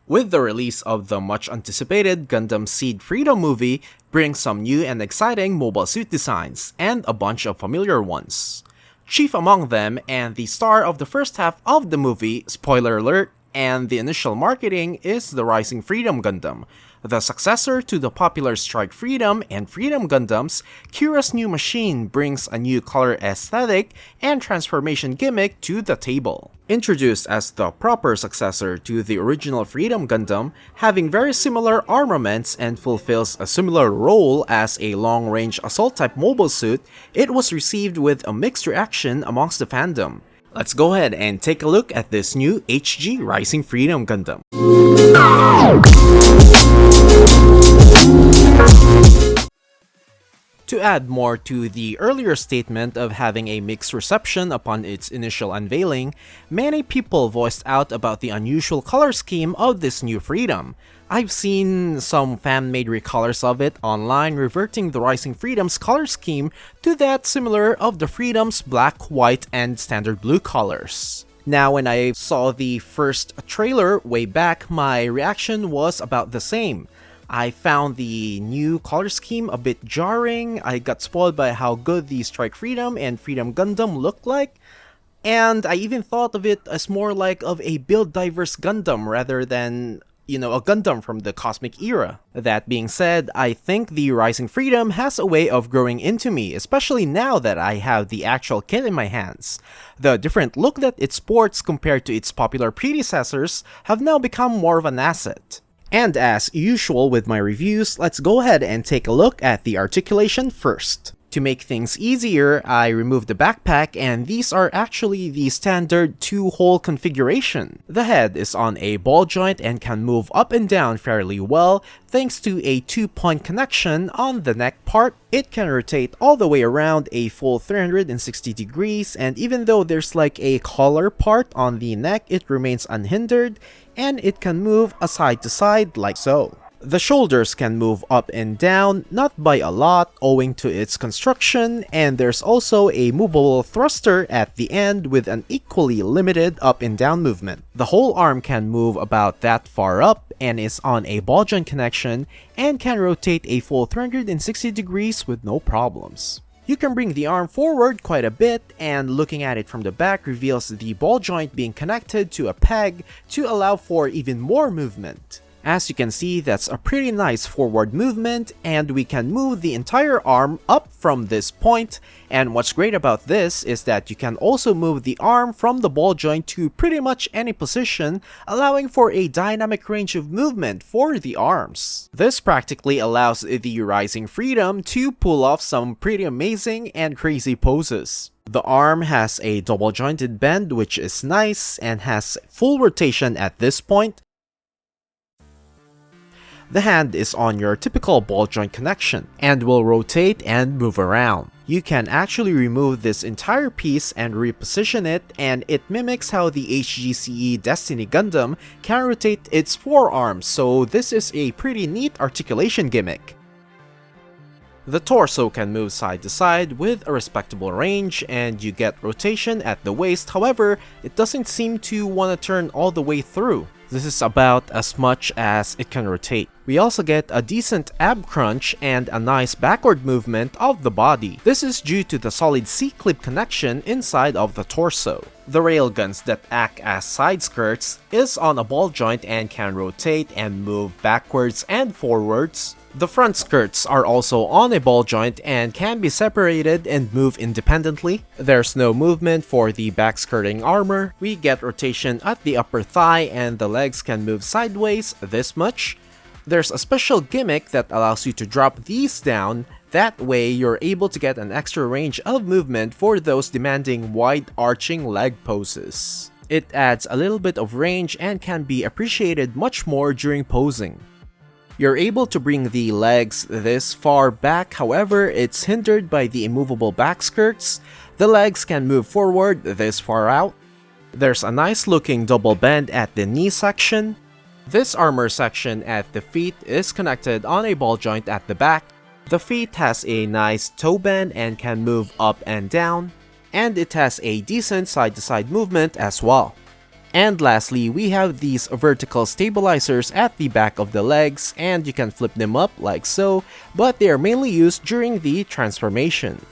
with the release of the much-anticipated Gundam Seed Freedom movie brings some new and exciting mobile suit designs, and a bunch of familiar ones. Chief among them, and the star of the first half of the movie, spoiler alert, and the initial marketing is the Rising Freedom Gundam, the successor to the popular Strike Freedom and Freedom Gundams. Kira's new machine brings a new color aesthetic and transformation gimmick to the table. Introduced as the proper successor to the original Freedom Gundam, having very similar armaments and fulfills a similar role as a long-range assault-type mobile suit, it was received with a mixed reaction amongst the fandom. Let's go ahead and take a look at this new HG Rising Freedom Gundam. To add more to the earlier statement of having a mixed reception upon its initial unveiling, many people voiced out about the unusual color scheme of this new Freedom. I've seen some fan-made recolors of it online reverting the Rising Freedom's color scheme to that similar of the Freedom's black, white, and standard blue colors. Now, when I saw the first trailer way back, my reaction was about the same. I found the new color scheme a bit jarring. I got spoiled by how good the Strike Freedom and Freedom Gundam looked like, and I even thought of it as more like of a build-diverse Gundam rather than, a Gundam from the cosmic era. That being said, I think the Rising Freedom has a way of growing into me, especially now that I have the actual kit in my hands. The different look that it sports compared to its popular predecessors have now become more of an asset. And as usual with my reviews, let's go ahead and take a look at the articulation first. To make things easier, I removed the backpack, and these are actually the standard 2-hole configuration. The head is on a ball joint and can move up and down fairly well thanks to a 2-point connection on the neck part. It can rotate all the way around a full 360 degrees, and even though there's like a collar part on the neck, it remains unhindered, and it can move side to side like so. The shoulders can move up and down, not by a lot owing to its construction, and there's also a movable thruster at the end with an equally limited up and down movement. The whole arm can move about that far up and is on a ball joint connection and can rotate a full 360 degrees with no problems. You can bring the arm forward quite a bit, and looking at it from the back reveals the ball joint being connected to a peg to allow for even more movement. As you can see, that's a pretty nice forward movement, and we can move the entire arm up from this point. And what's great about this is that you can also move the arm from the ball joint to pretty much any position, allowing for a dynamic range of movement for the arms. This practically allows the Rising Freedom to pull off some pretty amazing and crazy poses. The arm has a double jointed bend, which is nice, and has full rotation at this point. The hand is on your typical ball joint connection and will rotate and move around. You can actually remove this entire piece and reposition it, and it mimics how the HGCE Destiny Gundam can rotate its forearms, so this is a pretty neat articulation gimmick. The torso can move side to side with a respectable range, and you get rotation at the waist. However, it doesn't seem to want to turn all the way through. This is about as much as it can rotate. We also get a decent ab crunch and a nice backward movement of the body. This is due to the solid C-clip connection inside of the torso. The railguns that act as side skirts is on a ball joint and can rotate and move backwards and forwards. The front skirts are also on a ball joint and can be separated and move independently. There's no movement for the back skirting armor. We get rotation at the upper thigh, and the legs can move sideways this much. There's a special gimmick that allows you to drop these down. That way you're able to get an extra range of movement for those demanding wide arching leg poses. It adds a little bit of range and can be appreciated much more during posing. You're able to bring the legs this far back, however, it's hindered by the immovable back skirts. The legs can move forward this far out. There's a nice looking double bend at the knee section. This armor section at the feet is connected on a ball joint at the back. The feet has a nice toe bend and can move up and down, and it has a decent side-to-side movement as well. And lastly, we have these vertical stabilizers at the back of the legs, and you can flip them up like so, but they are mainly used during the transformation.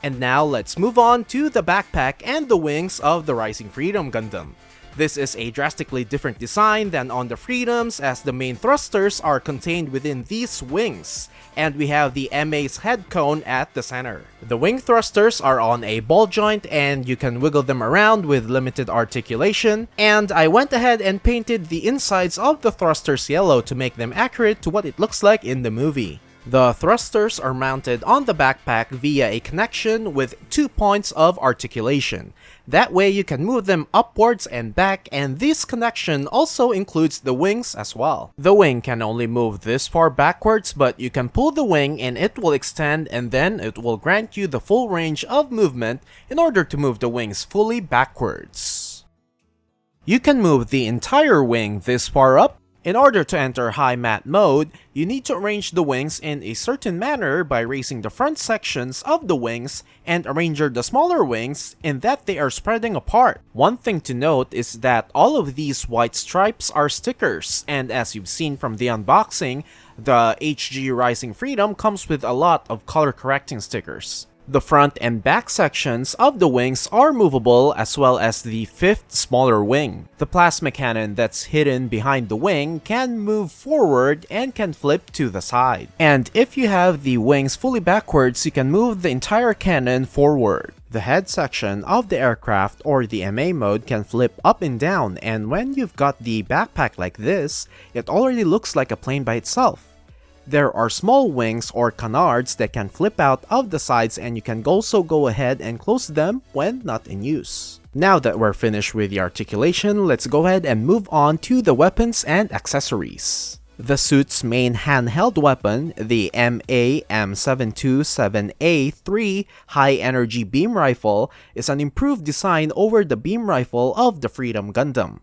And now let's move on to the backpack and the wings of the Rising Freedom Gundam. This is a drastically different design than on the Freedoms, as the main thrusters are contained within these wings, and we have the MA's head cone at the center. The wing thrusters are on a ball joint and you can wiggle them around with limited articulation, and I went ahead and painted the insides of the thrusters yellow to make them accurate to what it looks like in the movie. The thrusters are mounted on the backpack via a connection with 2 points of articulation. That way you can move them upwards and back, and this connection also includes the wings as well. The wing can only move this far backwards, but you can pull the wing and it will extend, and then it will grant you the full range of movement in order to move the wings fully backwards. You can move the entire wing this far up. In order to enter high mat mode, you need to arrange the wings in a certain manner by raising the front sections of the wings and arranging the smaller wings in that they are spreading apart. One thing to note is that all of these white stripes are stickers, and as you've seen from the unboxing, the HG Rising Freedom comes with a lot of color correcting stickers. The front and back sections of the wings are movable, as well as the fifth smaller wing. The plasma cannon that's hidden behind the wing can move forward and can flip to the side. And if you have the wings fully backwards, you can move the entire cannon forward. The head section of the aircraft or the MA mode can flip up and down, and when you've got the backpack like this, it already looks like a plane by itself. There are small wings or canards that can flip out of the sides, and you can also go ahead and close them when not in use. Now that we're finished with the articulation, let's go ahead and move on to the weapons and accessories. The suit's main handheld weapon, the MA-M727A3 High Energy Beam Rifle, is an improved design over the beam rifle of the Freedom Gundam.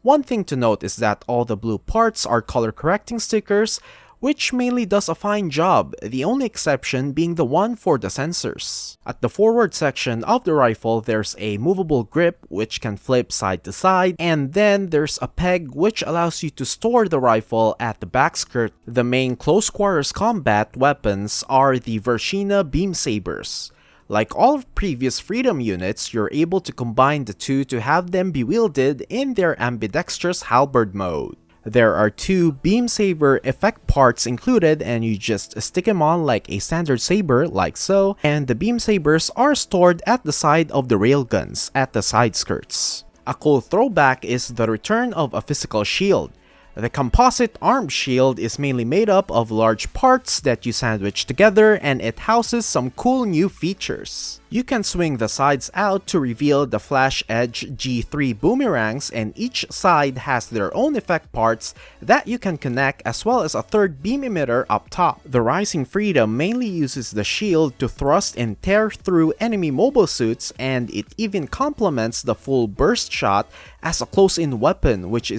One thing to note is that all the blue parts are color correcting stickers, which mainly does a fine job, the only exception being the one for the sensors. At the forward section of the rifle, there's a movable grip which can flip side to side, and then there's a peg which allows you to store the rifle at the back skirt. The main close quarters combat weapons are the Vershina Beam Sabers. Like all of previous Freedom units, you're able to combine the two to have them be wielded in their ambidextrous halberd mode. There are 2 beam saber effect parts included, and you just stick them on like a standard saber like so, and the beam sabers are stored at the side of the railguns at the side skirts. A cool throwback is the return of a physical shield. The composite arm shield is mainly made up of large parts that you sandwich together, and it houses some cool new features. You can swing the sides out to reveal the Flash Edge G3 boomerangs, and each side has their own effect parts that you can connect, as well as a third beam emitter up top. The Rising Freedom mainly uses the shield to thrust and tear through enemy mobile suits, and it even complements the full burst shot as a close-in weapon, which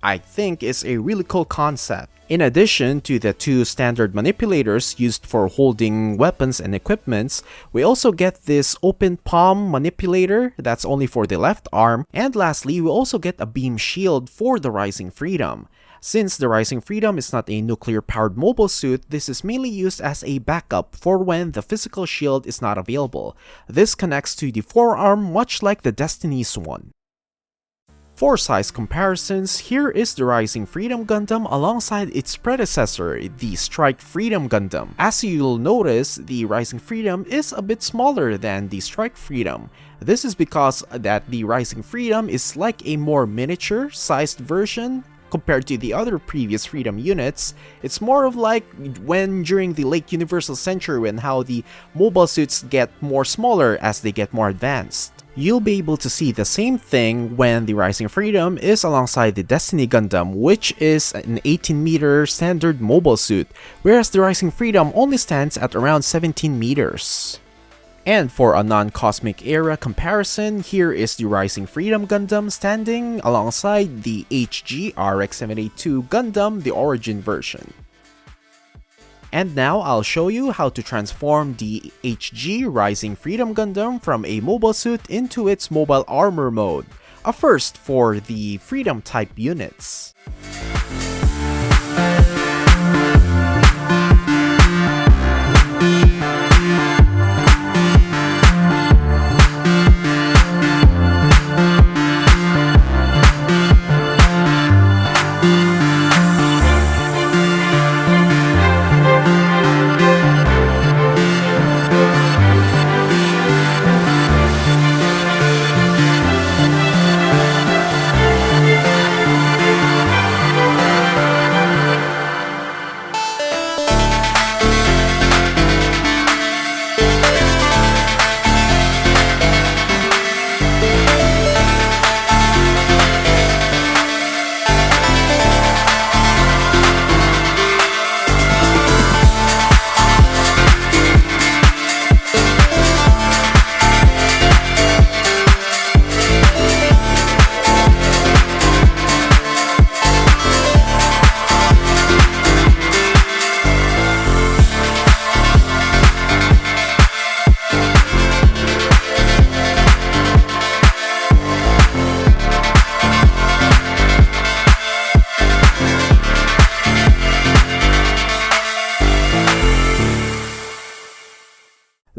I think is a really cool concept. In addition to the 2 standard manipulators used for holding weapons and equipments, we also get this open palm manipulator that's only for the left arm, and lastly, we also get a beam shield for the Rising Freedom. Since the Rising Freedom is not a nuclear-powered mobile suit, this is mainly used as a backup for when the physical shield is not available. This connects to the forearm much like the Destiny's one. For size comparisons, here is the Rising Freedom Gundam alongside its predecessor, the Strike Freedom Gundam. As you'll notice, the Rising Freedom is a bit smaller than the Strike Freedom. This is because that the Rising Freedom is like a more miniature-sized version compared to the other previous Freedom units. It's more of like when during the late Universal Century, when how the mobile suits get more smaller as they get more advanced. You'll be able to see the same thing when the Rising Freedom is alongside the Destiny Gundam, which is an 18-meter standard mobile suit, whereas the Rising Freedom only stands at around 17 meters. And for a non-cosmic era comparison, here is the Rising Freedom Gundam standing alongside the HG RX-782 Gundam, the Origin version. And now I'll show you how to transform the HG Rising Freedom Gundam from a mobile suit into its mobile armor mode. a first for the Freedom type units.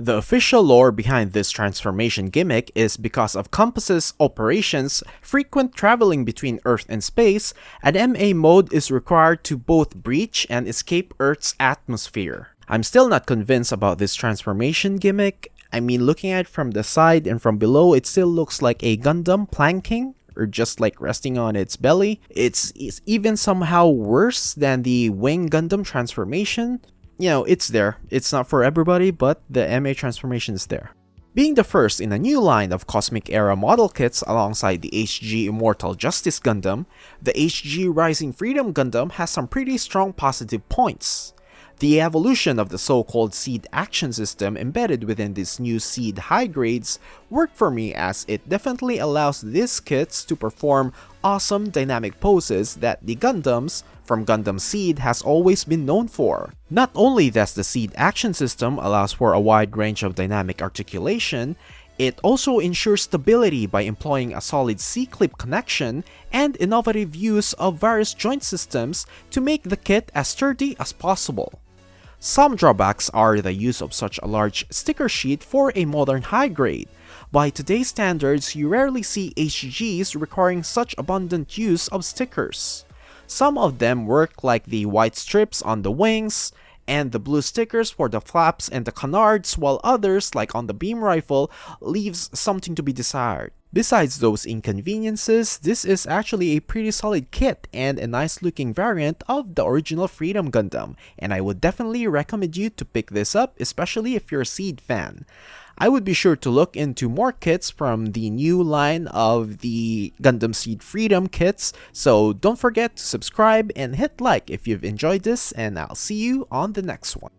The official lore behind this transformation gimmick is because of Compass's operations, frequent traveling between Earth and space, an MA mode is required to both breach and escape Earth's atmosphere. I'm still not convinced about this transformation gimmick. I mean, looking at it from the side and from below, it still looks like a Gundam planking, or just like resting on its belly. It's even somehow worse than the Wing Gundam transformation. You know, it's there. It's not for everybody, but the MA transformation is there. Being the first in a new line of Cosmic Era model kits alongside the HG Immortal Justice Gundam, the HG Rising Freedom Gundam has some pretty strong positive points. The evolution of the so-called Seed action system embedded within these new Seed high grades worked for me, as it definitely allows these kits to perform awesome dynamic poses that the Gundams from Gundam Seed has always been known for. Not only does the Seed action system allows for a wide range of dynamic articulation, it also ensures stability by employing a solid C-clip connection and innovative use of various joint systems to make the kit as sturdy as possible. Some drawbacks are the use of such a large sticker sheet for a modern high grade. By today's standards, you rarely see HGs requiring such abundant use of stickers. Some of them work, like the white strips on the wings and the blue stickers for the flaps and the canards, while others, like on the beam rifle, leaves something to be desired. Besides those inconveniences, this is actually a pretty solid kit and a nice looking variant of the original Freedom Gundam, and I would definitely recommend you to pick this up, especially if you're a Seed fan. I would be sure to look into more kits from the new line of the Gundam Seed Freedom kits, so don't forget to subscribe and hit like if you've enjoyed this, and I'll see you on the next one.